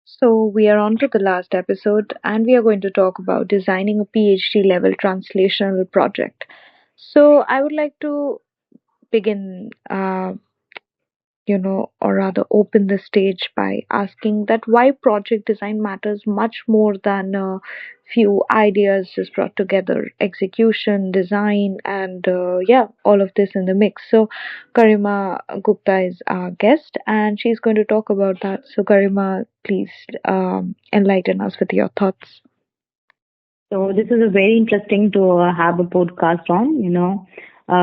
So, we are on to the last episode, and we are going to talk about designing a PhD level translational project. So, I would like to begin, or rather open the stage by asking that why project design matters much more than a few ideas just brought together, execution, design, and yeah, all of this in the mix. So, Karima Gupta is our guest, and she's going to talk about that. So, Karima, please enlighten us with your thoughts. So this is a very interesting to have a podcast on.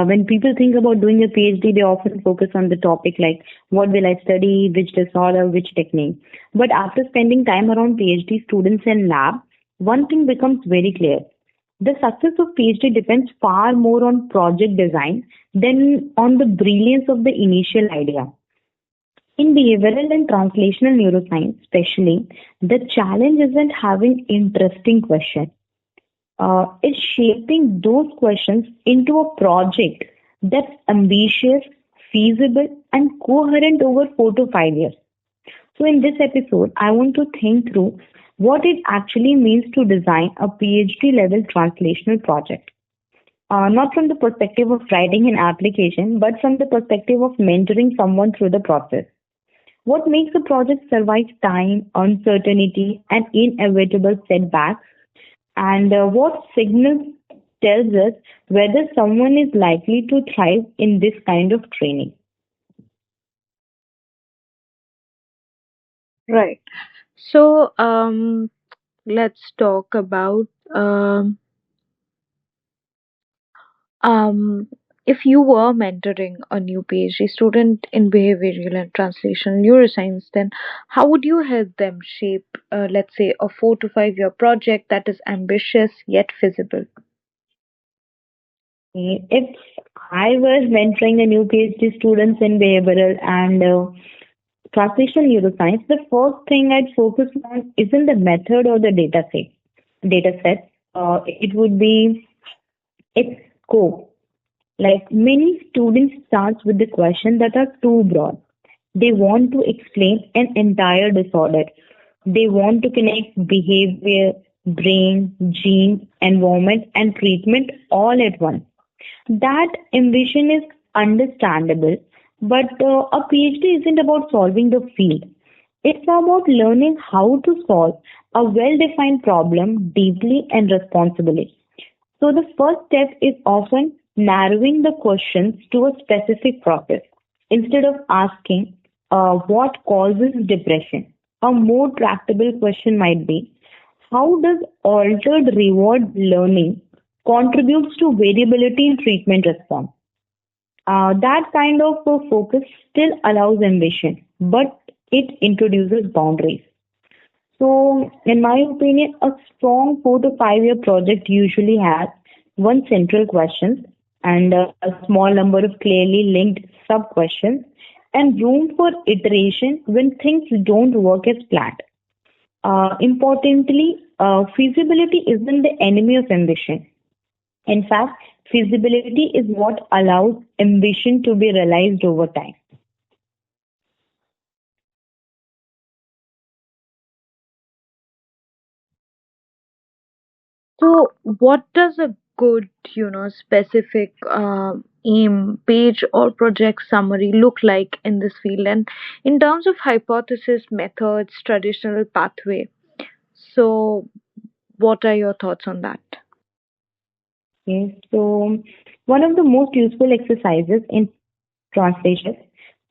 When people think about doing a PhD, they often focus on the topic like what will I study, which disorder, which technique. But after spending time around PhD students and lab, one thing becomes very clear. The success of PhD depends far more on project design than on the brilliance of the initial idea. In behavioral and translational neuroscience, especially, the challenge isn't having interesting questions is shaping those questions into a project that's ambitious, feasible, and coherent over 4 to 5 years. So, in this episode, I want to think through what it actually means to design a PhD level translational project. Not from the perspective of writing an application, but from the perspective of mentoring someone through the process. What makes a project survive time, uncertainty, and inevitable setbacks? And what signals tells us whether someone is likely to thrive in this kind of training? Right. So, let's talk about Um, if you were mentoring a new PhD student in behavioral and translational neuroscience, then how would you help them shape, let's say, a 4 to 5 year project that is ambitious yet feasible? If I was mentoring a new PhD students in behavioral and translational neuroscience, the first thing I'd focus on isn't the method or the data set. Data set. It would be its scope. Like many students starts with the questions that are too broad. They want to explain an entire disorder. They want to connect behavior, brain, gene, environment, and treatment all at once. That ambition is understandable, but a PhD isn't about solving the field. It's about learning how to solve a well defined problem deeply and responsibly. So the first step is often narrowing the questions to a specific process. Instead of asking what causes depression, a more tractable question might be how does altered reward learning contributes to variability in treatment response? That kind of focus still allows ambition, but it introduces boundaries. So, in my opinion, a strong 4 to 5 year project usually has one central question and a small number of clearly linked sub questions and room for iteration when things don't work as planned. Importantly, feasibility isn't the enemy of ambition. In fact, feasibility is what allows ambition to be realized over time. So, what does a good, specific aim, page, or project summary look like in this field? And in terms of hypothesis, methods, traditional pathway. So, what are your thoughts on that? Okay, so one of the most useful exercises in translation,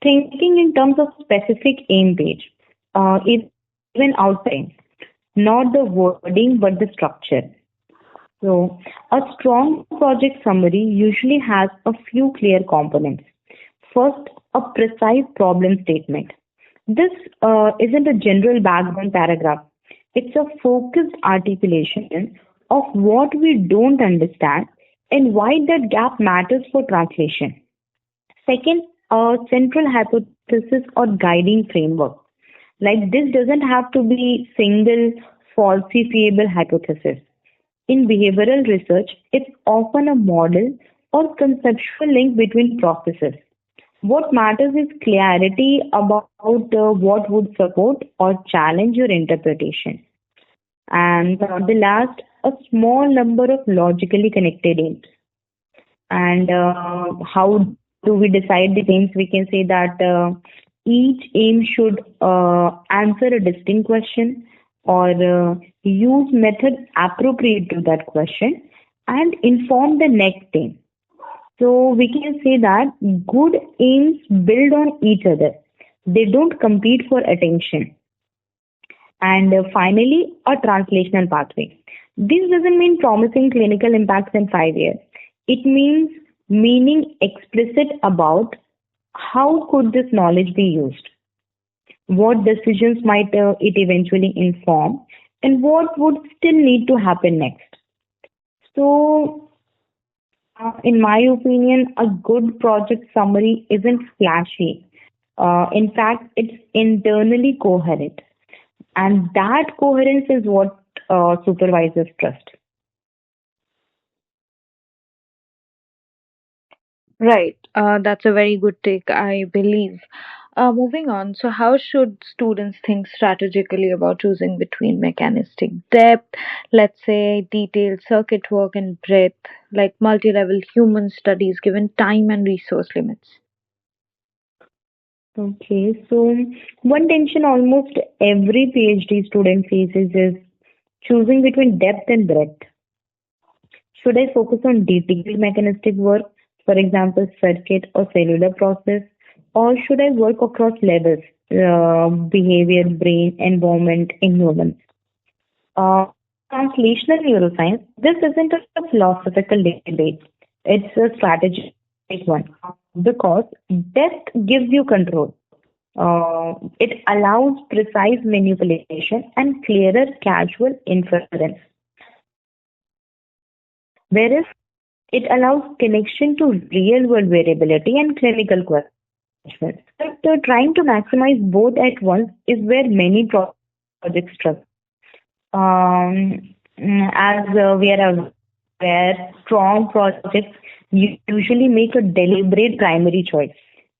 thinking in terms of specific aim page, is even outline, not the wording but the structure. So, a strong project summary usually has a few clear components. First, a precise problem statement. This isn't a general background paragraph. It's a focused articulation of what we don't understand and why that gap matters for translation. Second, a central hypothesis or guiding framework. Like this doesn't have to be single falsifiable hypothesis. In behavioral research, it's often a model or conceptual link between processes. What matters is clarity about what would support or challenge your interpretation. And the last, a small number of logically connected aims. And how do we decide the aims? We can say that each aim should answer a distinct question or use methods appropriate to that question and inform the next aim. So we can say that good aims build on each other. They don't compete for attention. And finally, a translational pathway. This doesn't mean promising clinical impacts in 5 years. It means meaning explicit about how could this knowledge be used, what decisions might it eventually inform, and what would still need to happen next. So, in my opinion, a good project summary isn't flashy. In fact, it's internally coherent. And that coherence is what supervisors trust. Right. That's a very good take, I believe. Moving on, so how should students think strategically about choosing between mechanistic depth, let's say detailed circuit work, and breadth, like multi-level human studies given time and resource limits? Okay, so one tension almost every PhD student faces is choosing between depth and breadth. Should I focus on detailed mechanistic work, for example, circuit or cellular process, or should I work across levels, behavior, brain, environment, in humans? Uh, Translational neuroscience, this isn't a philosophical debate. It's a strategic one because depth gives you control. It allows precise manipulation and clearer causal inference, whereas it allows connection to real world variability and clinical questions. But trying to maximize both at once is where many projects struggle. As we are aware, strong projects usually make a deliberate primary choice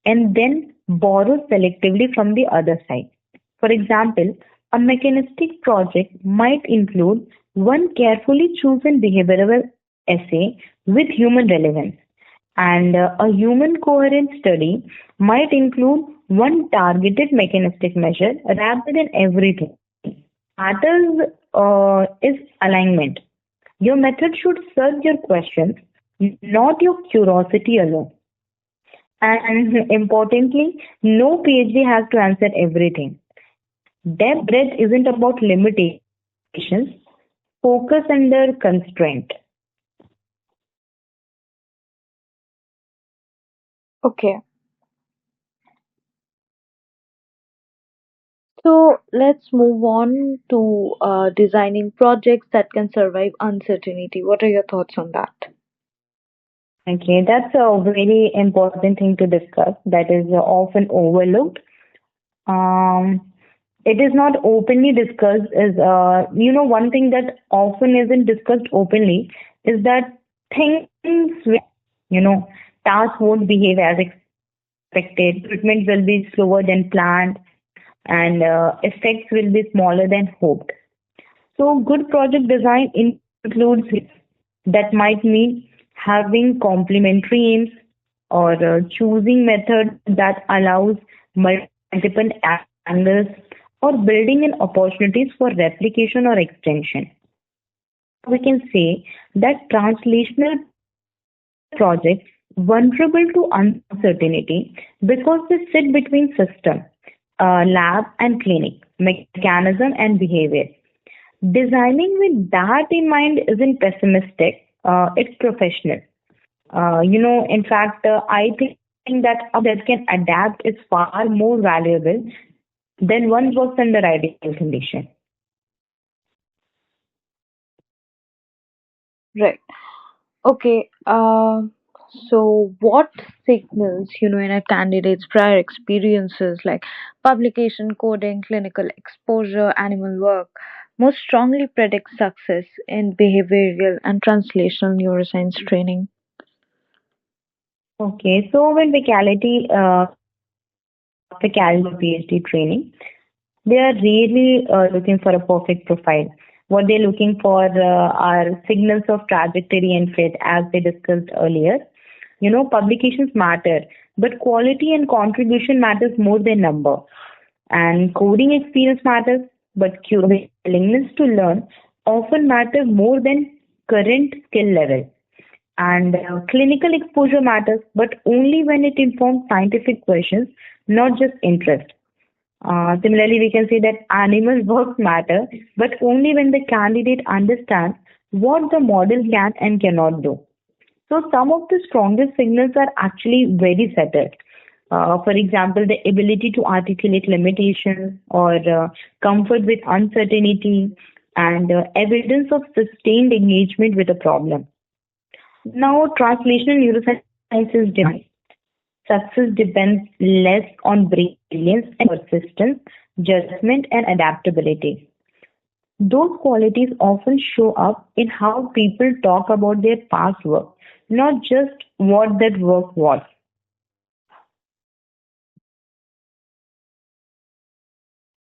and then borrow selectively from the other side. For example, a mechanistic project might include one carefully chosen behavioral essay with human relevance, and a human coherence study might include one targeted mechanistic measure rather than everything. Matters is alignment. Your method should serve your questions, not your curiosity alone. And importantly, no PhD has to answer everything. Depth breadth isn't about limitations, focus under constraint. Okay, so let's move on to designing projects that can survive uncertainty. What are your thoughts on that? Okay, that's a very important thing to discuss that is often overlooked. Um, it is not openly discussed is one thing that often isn't discussed openly is that things you know tasks won't behave as expected, treatment will be slower than planned, and effects will be smaller than hoped. So good project design includes that might mean having complementary aims or choosing method that allows multiple angles or building in opportunities for replication or extension. We can say that translational projects vulnerable to uncertainty because they sit between system, lab and clinic, mechanism and behavior. Designing with that in mind isn't pessimistic, it's professional. In fact, I think that a that can adapt is far more valuable than one works under ideal condition. Right. Okay. So what signals, in a candidate's prior experiences like publication, coding, clinical exposure, animal work, most strongly predict success in behavioral and translational neuroscience training? Okay, so when faculty PhD training, they are really looking for a perfect profile. What they're looking for are signals of trajectory and fit, as they discussed earlier. Publications matter, but quality and contribution matters more than number. And coding experience matters, but willingness to learn often matter more than current skill level. And clinical exposure matters, but only when it informs scientific questions, not just interest. Similarly, we can say that animal works matter, but only when the candidate understands what the model can and cannot do. So some of the strongest signals are actually very settled. For example, the ability to articulate limitations or comfort with uncertainty and evidence of sustained engagement with a problem. Now, translational neuroscience is different. Success depends less on brilliance and persistence, judgment, and adaptability. Those qualities often show up in how people talk about their past work, not just what that work was.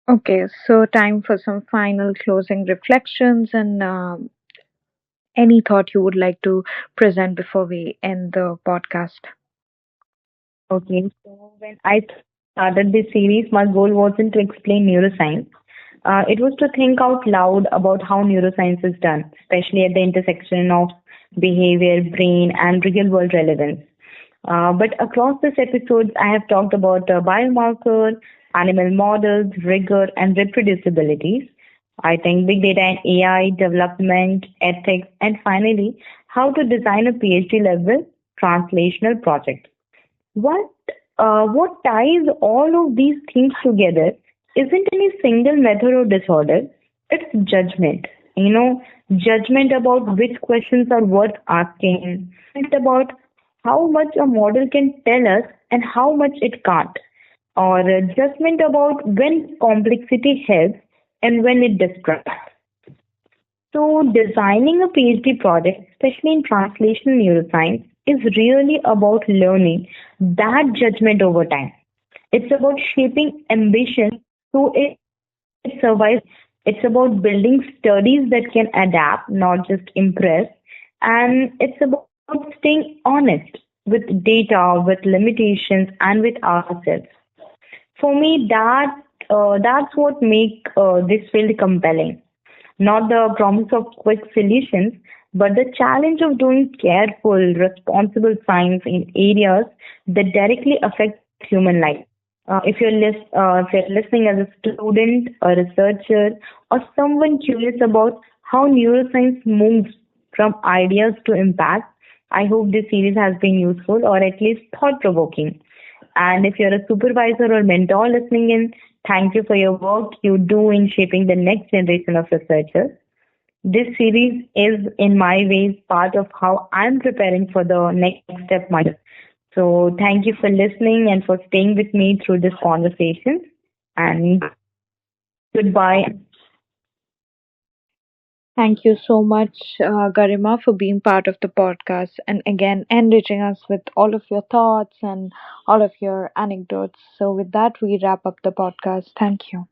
Okay, so time for some final closing reflections and any thought you would like to present before we end the podcast. Okay, so when I started this series, my goal wasn't to explain neuroscience. It was to think out loud about how neuroscience is done, especially at the intersection of behavior, brain, and real world relevance. But across this episodes, I have talked about biomarkers, animal models, rigor, and reproducibilities. I think big data and AI, development, ethics, and finally, how to design a PhD level translational project. What what ties all of these things together isn't any single method or disorder. It's judgment. Judgment about which questions are worth asking. It's about how much a model can tell us and how much it can't. Or judgment about when complexity helps and when it distracts. So, designing a PhD project, especially in translational neuroscience, is really about learning that judgment over time. It's about shaping ambition so it survives. It's about building studies that can adapt, not just impress. And it's about staying honest with data, with limitations, and with ourselves. For me, that's what make this field compelling. Not the promise of quick solutions, but the challenge of doing careful, responsible science in areas that directly affect human life. If you're listening as a student, a researcher, or someone curious about how neuroscience moves from ideas to impact, I hope this series has been useful or at least thought provoking. And if you're a supervisor or mentor listening in, thank you for your work you do in shaping the next generation of researchers. This series is, in my ways, part of how I'm preparing for the next step myself. So thank you for listening and for staying with me through this conversation. And goodbye. Thank you so much, Garima, for being part of the podcast and again enriching us with all of your thoughts and all of your anecdotes. So, with that, we wrap up the podcast. Thank you.